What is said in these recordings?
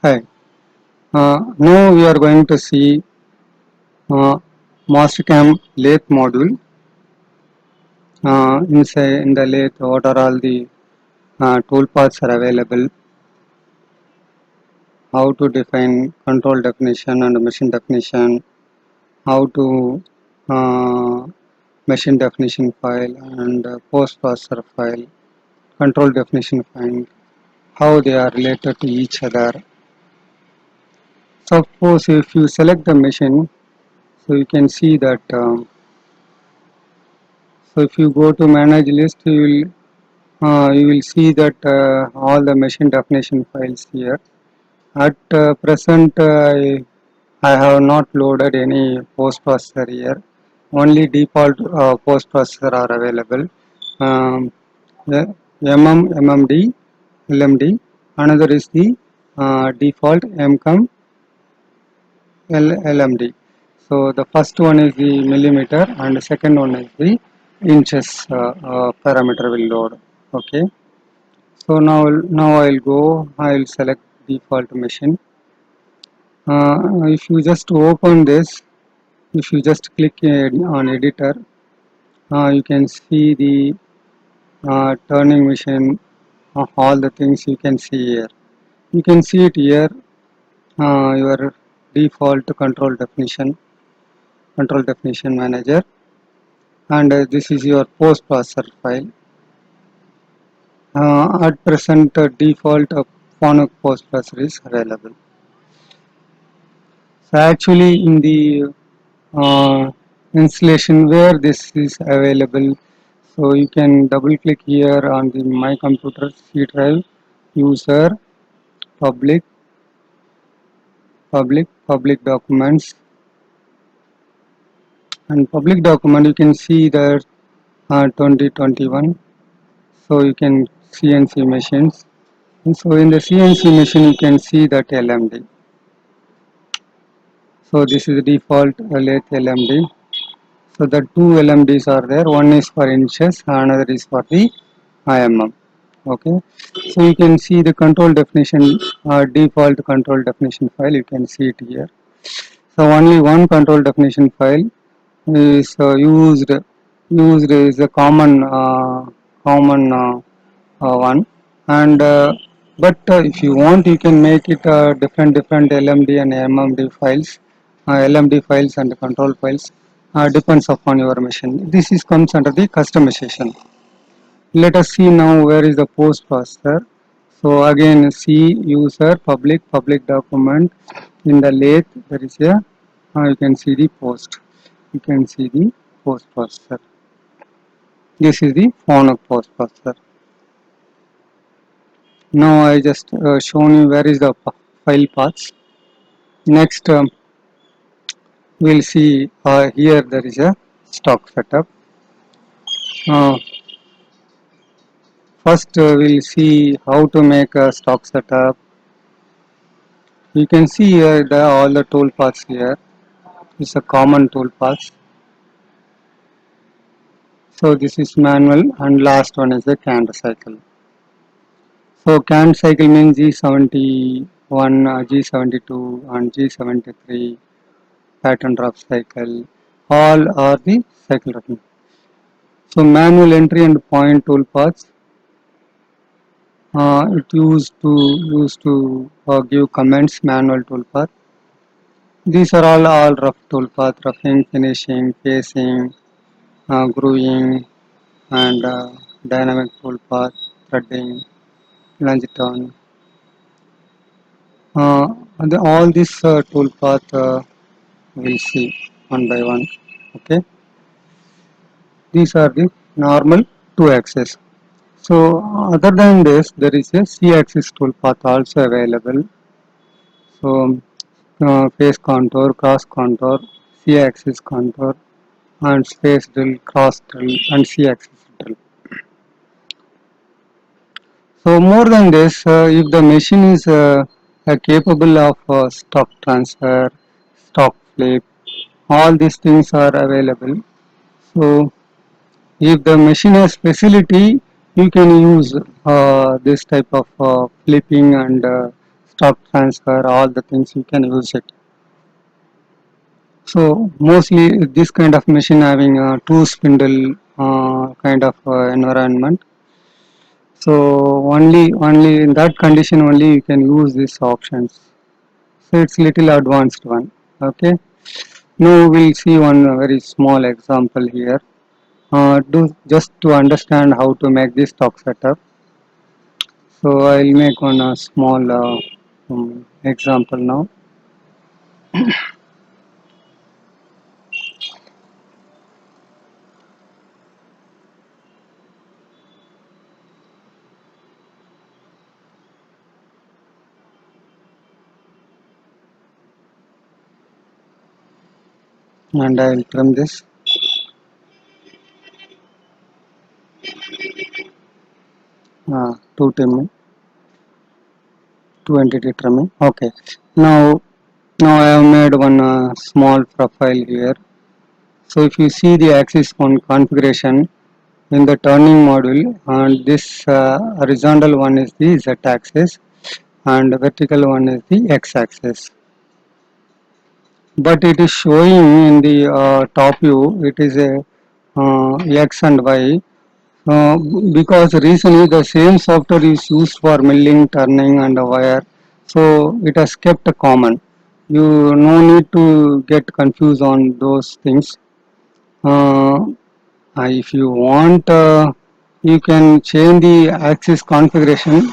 Hi. Now we are going to see uh, Mastercam lathe module. Inside in the lathe, what are all the tool paths are available? How to define control definition and machine definition? How to uh, machine definition file and post processor file? Control definition file. How they are related to each other? Suppose if you select the machine, so you can see that. So if you go to manage list, you will see that all the machine definition files here. At present, I have not loaded any post processor here. Only default post processor are available. Um, the MMD, LMD. Another is the default MCOM LMD. So the first one is the millimeter and the second one is the inches parameter will load. Okay. So now I'll go. I'll select default machine. If you just open this, if you just click on editor, you can see the turning machine. All the things you can see here. You can see it here. Your default control definition manager, and this is your post processor file. At present, default Fanuc post processor is available. So actually, in the installation where this is available, so you can double click here on the My Computer C drive, user, public documents, and public document. You can see that 2021. So you can CNC machines. And so in the CNC machine, you can see that LMD. So this is the default lathe LMD. So the two LMDs are there. One is for inches, another is for the IMM. Okay. So you can see the control definition, default control definition file. You can see it here. So only one control definition file is used is a common one, and but if you want, you can make it different LMD and MMD files, LMD files and control files. Depends upon your machine. This is comes under the customization. Let us see now where is the post processor. So again, C user public document. In the lathe there is a you can see the post. You can see the post processor. This is the Fanuc post processor. Now I just shown you where is the file paths. Next, we'll see here there is a stock setup. Uh, First, we'll see how to make a stock setup. You can see here all the tool paths here. It's a common tool path. So this is manual, and last one is the canned cycle. So canned cycle means G71, G72 and G73 pattern drop cycle. All are the cycle routine. So manual entry and point tool paths. It used to give comments manual toolpath. These are all rough toolpath: roughing, finishing, facing, grooving, and dynamic toolpath, threading, lunge turn. All these toolpath we'll see one by one. Okay, these are the normal 2-axis. So other than this, there is a C-axis toolpath also available. So face contour, cross contour, C-axis contour, and space drill, cross drill, and C-axis drill. So more than this, if the machine is capable of stock transfer, stock flip, all these things are available. So if the machine has facility, you can use this type of flipping and stock transfer, all the things you can use it. So mostly this kind of machine having a two spindle kind of environment. So only in that condition only you can use these options. So it's little advanced one. Okay. Now we'll see one very small example here. Just to understand how to make this stock setup. So I'll make one small example now, and I'll trim this 2 entity trimming. Okay. Now I have made one small profile here. So if you see the axis one configuration in the turning module, and this horizontal one is the Z axis and the vertical one is the X axis. But it is showing in the top view, it is a X and Y. Uh, because recently the same software is used for milling, turning and wire, so it has kept common. You no need to get confused on those things. Uh, if you want, you can change the axis configuration,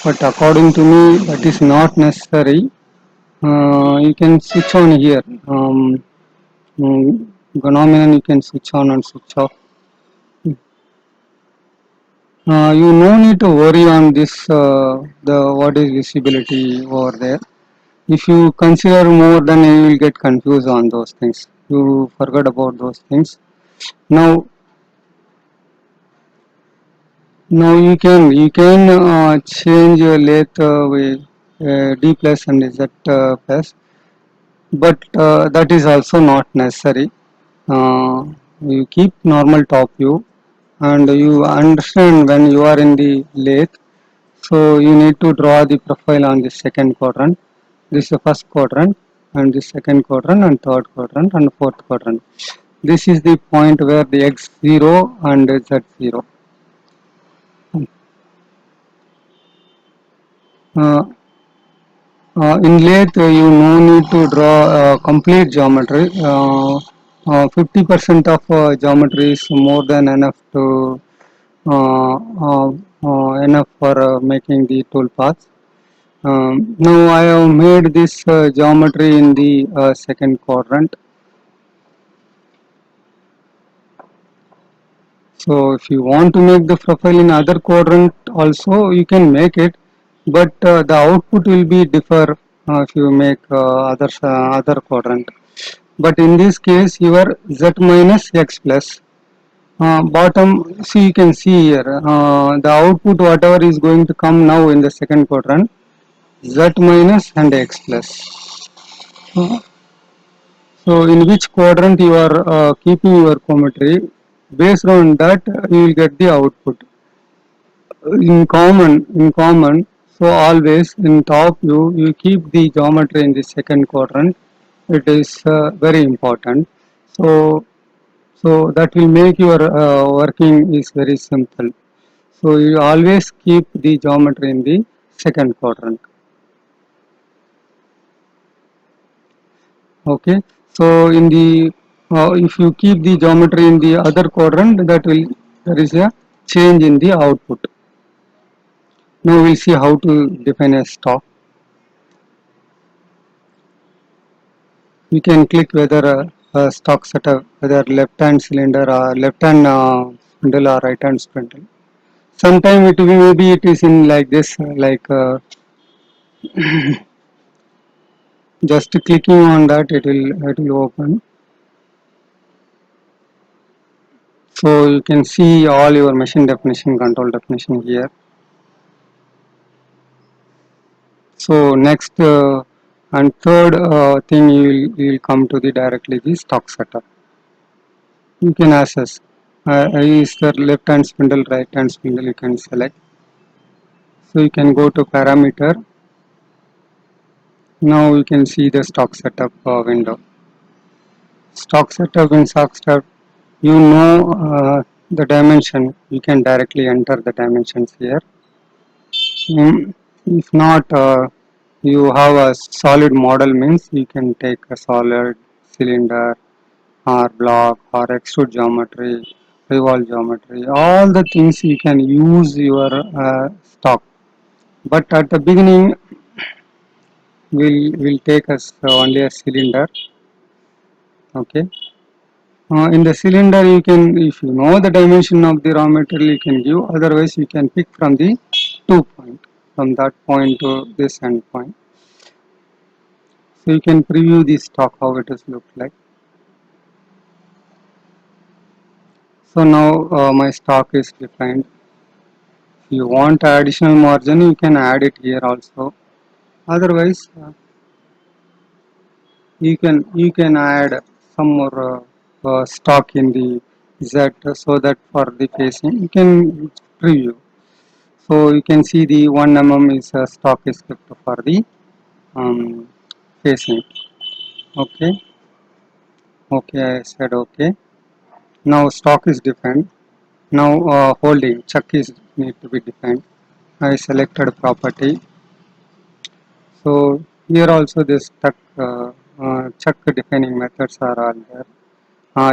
but according to me, that is not necessary. You can switch on here. Phenomenon you can switch on and switch off. You no need to worry on this the what is visibility over there. If you consider more, then you will get confused on those things. You forget about those things. Now now you can change your lathe with D plus and Z plus, but that is also not necessary. uh, you keep normal top view, and you understand when you are in the lathe. So you need to draw the profile on the second quadrant. This is the first quadrant, and the second quadrant, and third quadrant, and fourth quadrant. This is the point where the x0 and z0. Uh, in lathe, you no need to draw complete geometry. 50% of geometry is more than enough to enough for making the tool paths. Now I have made this geometry in the second quadrant. So if you want to make the profile in other quadrant also, you can make it, but the output will be differ if you make other quadrant. But in this case, your z minus x plus bottom. See, you can see here the output whatever is going to come now in the second quadrant, z minus and x plus. Uh, So in which quadrant you are keeping your geometry, based on that you will get the output. In common, so always in top view you keep the geometry in the second quadrant. It is very important. So so that will make your working is very simple. So you always keep the geometry in the second quadrant. Okay, so in the if you keep the geometry in the other quadrant, that will there is a change in the output. Now we'll see how to define a stock. You can click whether a stock setup, whether left hand cylinder or left hand spindle or right hand spindle. Sometime it will maybe it is in like this, like just clicking on that it will open. So you can see all your machine definition, control definition here. So next and third thing you will come to the directly the stock setup. You can access is the left hand spindle, right hand spindle you can select. So you can go to parameter, Now you can see the stock setup window. Stock setup in StockStep, you know the dimension. You can directly enter the dimensions here. If not, you have a solid model means you can take a solid cylinder or block or extrude geometry, revolve geometry, all the things you can use your stock. But at the beginning, will take us only a cylinder. Okay. In the cylinder, you can, if you know the dimension of the raw material, you can give. Otherwise, you can pick from the 2 point, from that point to this end point. So you can preview the stock how it is look like. So now my stock is defined. If you want additional margin, you can add it here also. Otherwise, you can add some more stock in the Z, so that for the facing you can preview. So you can see the 1 mm is stock is kept for the um, facing. Okay, okay, I said okay. Now stock is defined. Now holding chuck is need to be defined. I selected property. So here also this chuck defining methods are all there.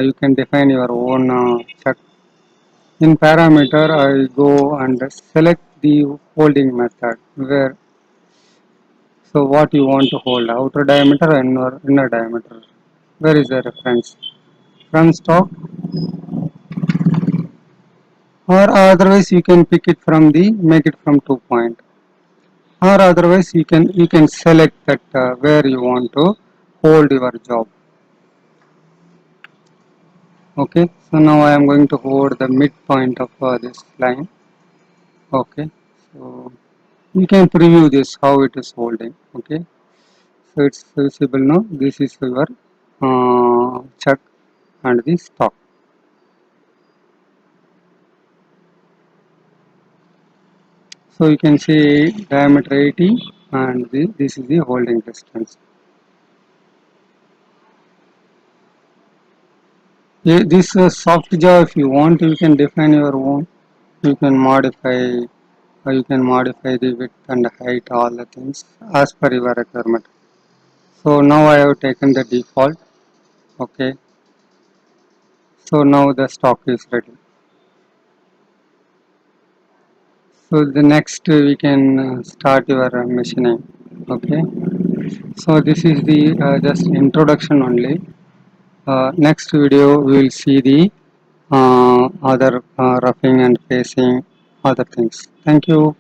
You can define your own chuck. In parameter, I go and select the holding method where, so what you want to hold, outer diameter or inner diameter. Where is the reference? From stock, or otherwise you can pick it from the, make it from 2 point, or otherwise you can select that where you want to hold your job. Okay, so now I am going to hold the midpoint of this line. Okay, so you can preview this how it is holding. Okay, so it's visible now. This is your chuck and the stock. So you can see diameter 80 and this is the holding distance. This soft jaw, if you want, you can define your own. You can modify the width and height, all the things as per your requirement. So now I have taken the default. Okay. So now the stock is ready. So the next we can start your machining. Okay. So this is the just introduction only. Next video we will see the other roughing and facing other things. Thank you.